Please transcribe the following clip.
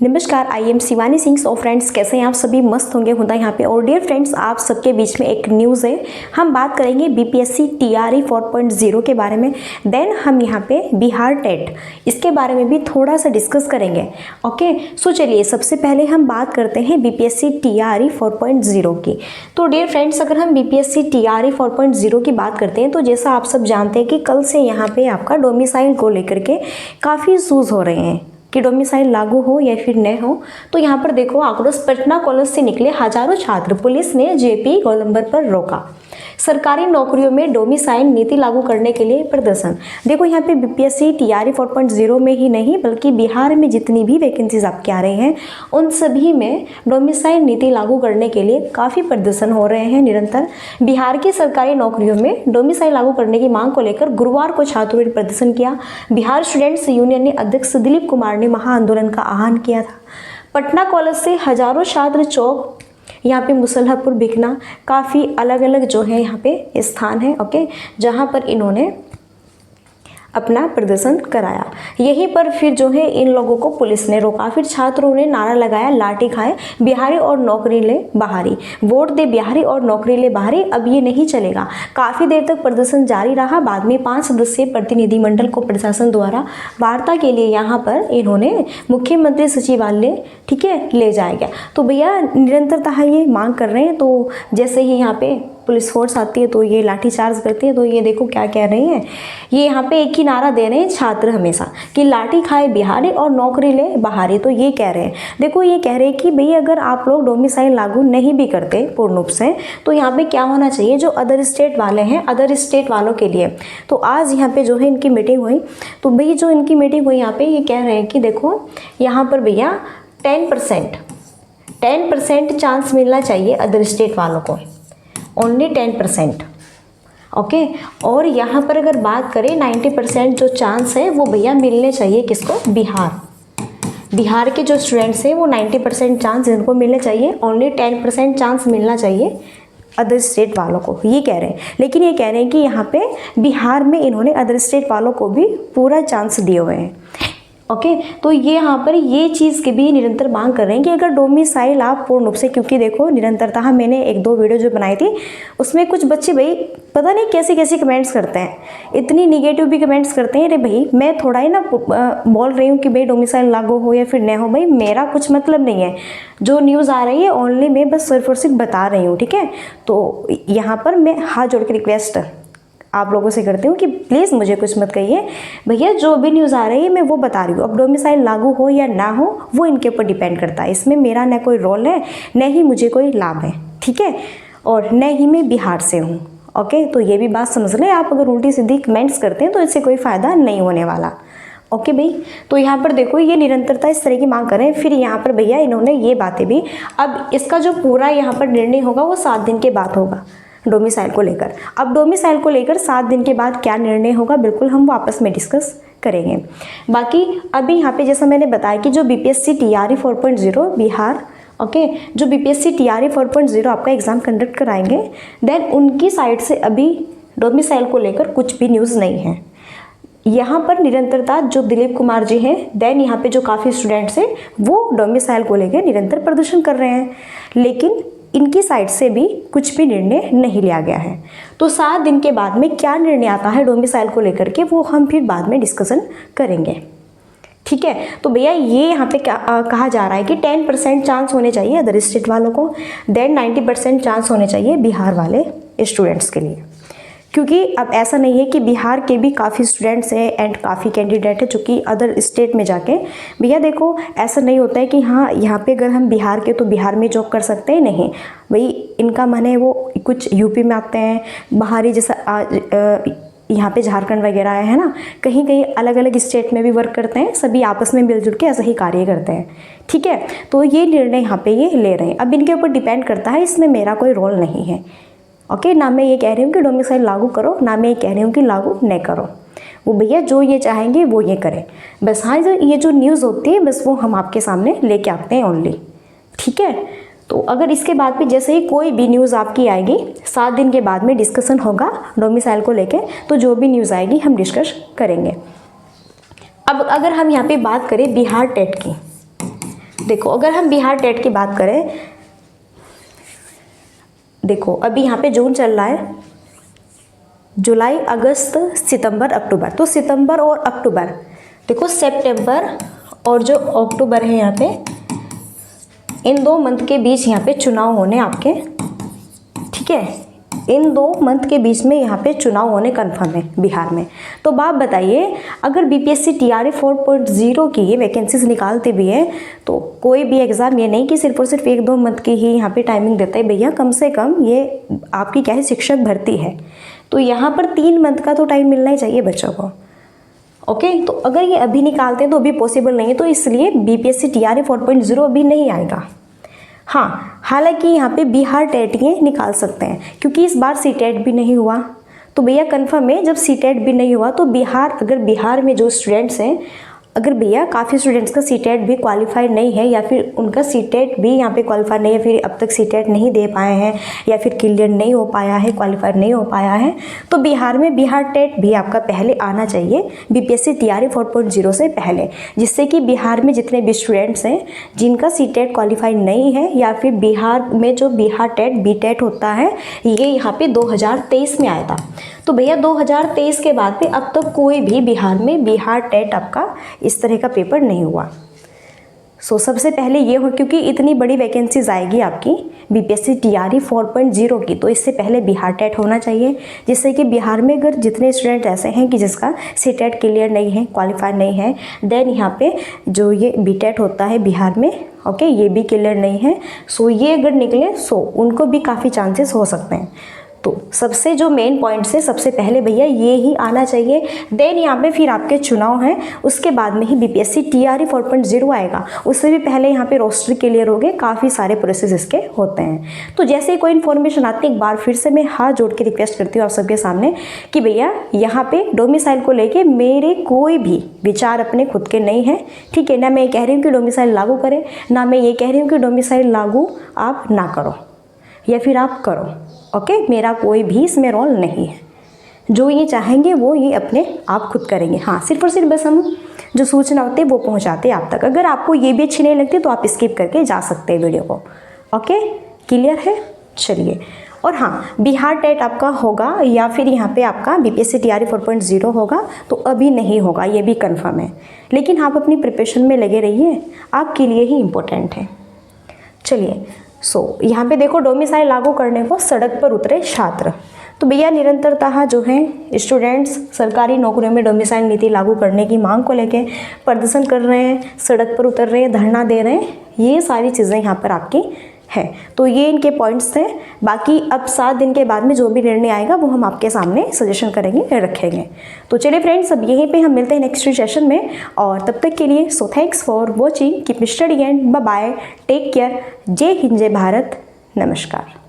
नमस्कार, I am Shivani Singh. So friends, कैसे हैं आप सभी? मस्त होंगे होता है यहाँ पे। और डियर फ्रेंड्स, आप सबके बीच में एक न्यूज़ है। हम बात करेंगे बीपीएससी टीआरई 4.0 के बारे में। देन हम यहाँ पे बिहार टेट इसके बारे में भी थोड़ा सा डिस्कस करेंगे। ओके, सो चलिए सबसे पहले हम बात करते हैं बीपीएससी टीआरई 4.0 की। तो डियर फ्रेंड्स, अगर हम बीपीएससी टीआरई 4.0 की बात करते हैं तो जैसा आप सब जानते हैं कि कल से यहाँ पे आपका डोमिसाइल को लेकर के काफ़ी इशूज़ हो रहे हैं कि डोमिसाइल लागू हो या फिर न हो। तो यहाँ पर देखो, आक्रोश पटना कॉलेज से निकले हजारों छात्र, पुलिस ने जेपी गोलंबर पर रोका। सरकारी नौकरियों में डोमिसाइल नीति लागू करने के लिए प्रदर्शन। देखो यहाँ पे बीपीएससी टीआरई 4.0 में ही नहीं बल्कि बिहार में जितनी भी वैकेंसीज आपके आ रही हैं उन सभी में डोमिसाइल नीति लागू करने के लिए काफ़ी प्रदर्शन हो रहे हैं निरंतर। बिहार की सरकारी नौकरियों में डोमिसाइल लागू करने की मांग को लेकर गुरुवार को छात्रों ने प्रदर्शन किया। बिहार स्टूडेंट्स यूनियन ने अध्यक्ष दिलीप कुमार ने महाआंदोलन का आह्वान किया था। पटना कॉलेज से हजारों छात्र चौक, यहाँ पे मुसल्हपुर, भिखना, काफ़ी अलग अलग जो है यहाँ पे स्थान है। ओके, जहाँ पर इन्होंने अपना प्रदर्शन कराया। यहीं पर फिर जो है इन लोगों को पुलिस ने रोका। फिर छात्रों ने नारा लगाया, लाठी खाए बिहारी और नौकरी ले बाहरी, वोट दे बिहारी और नौकरी ले बाहरी। अब ये नहीं चलेगा। काफ़ी देर तक प्रदर्शन जारी रहा। बाद में 5 सदस्यीय प्रतिनिधिमंडल को प्रशासन द्वारा वार्ता के लिए यहाँ पर इन्होंने मुख्यमंत्री सचिवालय ठीक है ले जाया गया। तो भैया निरंतरता ये मांग कर रहे हैं। तो जैसे ही यहाँ पे पुलिस फोर्स आती है तो ये लाठीचार्ज करती है। तो ये देखो क्या कह रहे हैं, ये यहाँ पे एक ही नारा दे रहे हैं छात्र हमेशा कि लाठी खाए बिहारी और नौकरी ले बाहरी। तो ये कह रहे हैं, देखो ये कह रहे हैं कि भाई अगर आप लोग डोमिसाइल लागू नहीं भी करते पूर्ण रूप से तो यहाँ पे क्या होना चाहिए, जो अदर स्टेट वाले हैं अदर स्टेट वालों के लिए। तो आज यहाँ पे जो है इनकी मीटिंग हुई। तो भाई जो इनकी मीटिंग हुई यहाँ पे ये कह रहे हैं कि देखो यहाँ पर भैया 10% चांस मिलना चाहिए अदर स्टेट वालों को, ओनली 10%। ओके, और यहाँ पर अगर बात करें 90% जो चांस है वो भैया मिलने चाहिए किसको, बिहार के जो स्टूडेंट्स हैं वो 90% चांस इनको मिलने चाहिए, ओनली 10% चांस मिलना चाहिए अदर स्टेट वालों को, ये कह रहे हैं। लेकिन ये कह रहे हैं कि यहाँ पे बिहार में इन्होंने अदर स्टेट वालों को भी पूरा चांस दिए हुए हैं। ओके, तो ये यहाँ पर ये चीज़ की भी निरंतर मांग कर रहे हैं कि अगर डोमिसाइल आप पूर्ण रूप से, क्योंकि देखो निरंतरता मैंने 1-2 वीडियो जो बनाई थी उसमें कुछ बच्चे भाई पता नहीं कैसे कैसे कमेंट्स करते हैं, इतनी निगेटिव भी कमेंट्स करते हैं। अरे भाई मैं थोड़ा ही ना बोल रही हूँ कि भाई डोमिसाइल लागू हो या फिर न हो, भाई मेरा कुछ मतलब नहीं है। जो न्यूज़ आ रही है ओनली मैं बस सिर्फ और सिर्फ बता रही हूँ, ठीक है। तो यहाँ पर मैं हाथ जोड़ के रिक्वेस्ट आप लोगों से करती हूँ कि प्लीज़ मुझे कुछ मत कहिए भैया, जो भी न्यूज़ आ रही है मैं वो बता रही हूँ। अब डोमिसाइल लागू हो या ना हो वो इनके ऊपर डिपेंड करता है, इसमें मेरा न कोई रोल है न ही मुझे कोई लाभ है, ठीक है, और न ही मैं बिहार से हूँ। ओके, तो ये भी बात समझ लें। आप अगर उल्टी सीधी कमेंट्स करते हैं तो इससे कोई फ़ायदा नहीं होने वाला। ओके भाई, तो यहाँ पर देखो ये निरंतरता इस तरह की मांग करें। फिर यहाँ पर भैया इन्होंने ये बातें भी, अब इसका जो पूरा यहाँ पर निर्णय होगा वो 7 दिन के बाद होगा डोमिसाइल को लेकर। अब डोमिसाइल को लेकर 7 दिन के बाद क्या निर्णय होगा बिल्कुल हम वापस में डिस्कस करेंगे। बाकी अभी यहाँ पे जैसा मैंने बताया कि जो बीपीएससी टीआरई 4.0 बिहार, ओके, जो बीपीएससी टीआरई 4.0 आपका एग्ज़ाम कंडक्ट कराएंगे, देन उनकी साइड से अभी डोमिसाइल को लेकर कुछ भी न्यूज़ नहीं है। यहाँ पर निरंतरता जो दिलीप कुमार जी हैं, देन यहाँ पे जो काफ़ी स्टूडेंट्स हैं वो डोमिसाइल को लेकर निरंतर प्रदर्शन कर रहे हैं, लेकिन इनकी साइड से भी कुछ भी निर्णय नहीं लिया गया है। तो 7 दिन के बाद में क्या निर्णय आता है डोमिसाइल को लेकर के वो हम फिर बाद में डिस्कशन करेंगे, ठीक है। तो भैया ये यहाँ पे क्या कहा जा रहा है कि 10% चांस होने चाहिए अदर स्टेट वालों को, देन 90% चांस होने चाहिए बिहार वाले स्टूडेंट्स के लिए, क्योंकि अब ऐसा नहीं है कि बिहार के भी काफ़ी स्टूडेंट्स हैं एंड काफ़ी कैंडिडेट है जो कि अदर स्टेट में जाके, भैया देखो ऐसा नहीं होता है कि हाँ यहाँ पे अगर हम बिहार के तो बिहार में जॉब कर सकते हैं, नहीं भाई, इनका मन है वो कुछ यूपी में आते हैं, बाहरी जैसा यहाँ पे झारखंड वगैरह है ना, कहीं कहीं अलग अलग स्टेट में भी वर्क करते हैं, सभी आपस में मिलजुल के ऐसा ही कार्य करते हैं, ठीक है। तो ये निर्णय यहाँ पे ये ले रहे हैं, अब इनके ऊपर डिपेंड करता है, इसमें मेरा कोई रोल नहीं है। ओके, ना मैं ये कह रही हूँ कि डोमिसाइल लागू करो, ना मैं ये कह रही हूँ कि लागू न करो, वो भैया जो ये चाहेंगे वो ये करें। बस हाँ, ये जो न्यूज़ होती है बस वो हम आपके सामने लेके आते हैं ओनली, ठीक है। तो अगर इसके बाद भी जैसे ही कोई भी न्यूज़ आपकी आएगी 7 दिन के बाद में डिस्कशन होगा डोमिसाइल को लेके, तो जो भी न्यूज़ आएगी हम डिस्कस करेंगे। अब अगर हम यहाँ पे बात करें बिहार टेट की, देखो अगर हम बिहार टेट की बात करें, देखो अभी यहाँ पे जून चल रहा है, जुलाई अगस्त सितंबर अक्टूबर, तो सितंबर और अक्टूबर, देखो सितंबर और जो अक्टूबर है यहाँ पे, इन 2 मंथ के बीच यहाँ पे चुनाव होने आपके, ठीक है, इन 2 मंथ के बीच में यहाँ पे चुनाव होने कन्फर्म है बिहार में। तो बात बताइए, अगर बीपीएससी टीआरई 4.0 की ये वैकेंसीज निकालते भी है तो कोई भी एग्ज़ाम ये नहीं कि सिर्फ और सिर्फ 1-2 मंथ की ही यहाँ पे टाइमिंग देता है भैया, कम से कम ये आपकी क्या है, शिक्षक भर्ती है, तो यहाँ पर 3 मंथ का तो टाइम मिलना ही चाहिए बच्चों को। ओके, तो अगर ये अभी निकालते हैं तो अभी पॉसिबल नहीं है, तो इसलिए बीपीएससी टीआरई 4.0 अभी नहीं आएगा। हाँ, हालांकि यहाँ पे बिहार टेट ये निकाल सकते हैं, क्योंकि इस बार सीटेट भी नहीं हुआ, तो भैया कन्फर्म है जब सीटेट भी नहीं हुआ तो बिहार, अगर बिहार में जो स्टूडेंट्स हैं, अगर भैया काफ़ी स्टूडेंट्स का सीटेट भी क्वालिफाई नहीं है, या फिर उनका सीटेट भी यहाँ पे क्वालिफाई नहीं है, फिर अब तक सीटेट नहीं दे पाए हैं, या फिर क्लियर नहीं हो पाया है, क्वालिफाई नहीं हो पाया है, तो बिहार में बिहार टेट भी आपका पहले आना चाहिए बीपीएससी टीआरई 4.0 से पहले, जिससे कि बिहार में जितने भी स्टूडेंट्स हैं जिनका सीटेट क्वालिफाई नहीं है, या फिर बिहार में जो बिहार टेट बीटेट होता है ये यहाँ पे 2023 में आया था, तो भैया 2023 के बाद में अब तक कोई भी बिहार में बिहार टेट आपका इस तरह का पेपर नहीं हुआ। सो सबसे पहले ये हो, क्योंकि इतनी बड़ी वैकेंसीज आएगी आपकी बीपीएससी टीआरई 4.0 की, तो इससे पहले बिहार टेट होना चाहिए, जिससे कि बिहार में अगर जितने स्टूडेंट ऐसे हैं कि जिसका सीटेट क्लियर नहीं है, क्वालिफाई नहीं है, देन यहाँ पे जो ये बीटेट होता है बिहार में, ओके, ये भी क्लियर नहीं है, सो ये अगर निकले सो उनको भी काफ़ी चांसेस हो सकते हैं। तो सबसे जो मेन पॉइंट्स है, सबसे पहले भैया ये ही आना चाहिए, देन यहाँ पे फिर आपके चुनाव हैं, उसके बाद में ही बीपीएससी टीआरई 4.0 आएगा, उससे भी पहले यहाँ पे रोस्टर क्लियर हो गए, काफ़ी सारे प्रोसेस इसके होते हैं। तो जैसे ही कोई इन्फॉर्मेशन आती है, एक बार फिर से मैं हाथ जोड़ के रिक्वेस्ट करती हूँ आप सबके सामने कि भैया यहाँ पे डोमिसाइल को लेके मेरे कोई भी विचार अपने खुद के नहीं है, ठीक है, ना मैं ये कह रही हूँ कि डोमिसाइल लागू करें, ना मैं ये कह रही हूँ कि डोमिसाइल लागू आप ना करो या फिर आप करो, ओके, मेरा कोई भी इसमें रोल नहीं है, जो ये चाहेंगे वो ये अपने आप खुद करेंगे। हाँ, सिर्फ और सिर्फ बस हम जो सूचना होती है वो पहुंचाते हैं आप तक। अगर आपको ये भी अच्छी नहीं लगती तो आप स्किप करके जा सकते हैं वीडियो को, ओके, क्लियर है, चलिए। और हाँ, बिहार टेट आपका होगा या फिर यहाँ पे आपका बीपीएससी टीआरई 4.0 होगा, तो अभी नहीं होगा, ये भी कन्फर्म है, लेकिन आप अपनी प्रिपरेशन में लगे रहिए, आपके लिए ही इम्पोर्टेंट है। चलिए, यहाँ पे देखो डोमिसाइल लागू करने को सड़क पर उतरे छात्र, तो भैया निरंतरता जो है स्टूडेंट्स सरकारी नौकरियों में डोमिसाइल नीति लागू करने की मांग को लेके प्रदर्शन कर रहे हैं, सड़क पर उतर रहे हैं, धरना दे रहे हैं, ये सारी चीज़ें यहाँ पर आपकी है। तो ये इनके पॉइंट्स थे, बाकी अब 7 दिन के बाद में जो भी निर्णय आएगा वो हम आपके सामने सजेशन करेंगे, रखेंगे। तो चलिए फ्रेंड्स, अब यहीं पे हम मिलते हैं नेक्स्ट सेशन में, और तब तक के लिए so thanks for watching, keep study and bye bye, take care, जय हिंद, जय भारत, नमस्कार।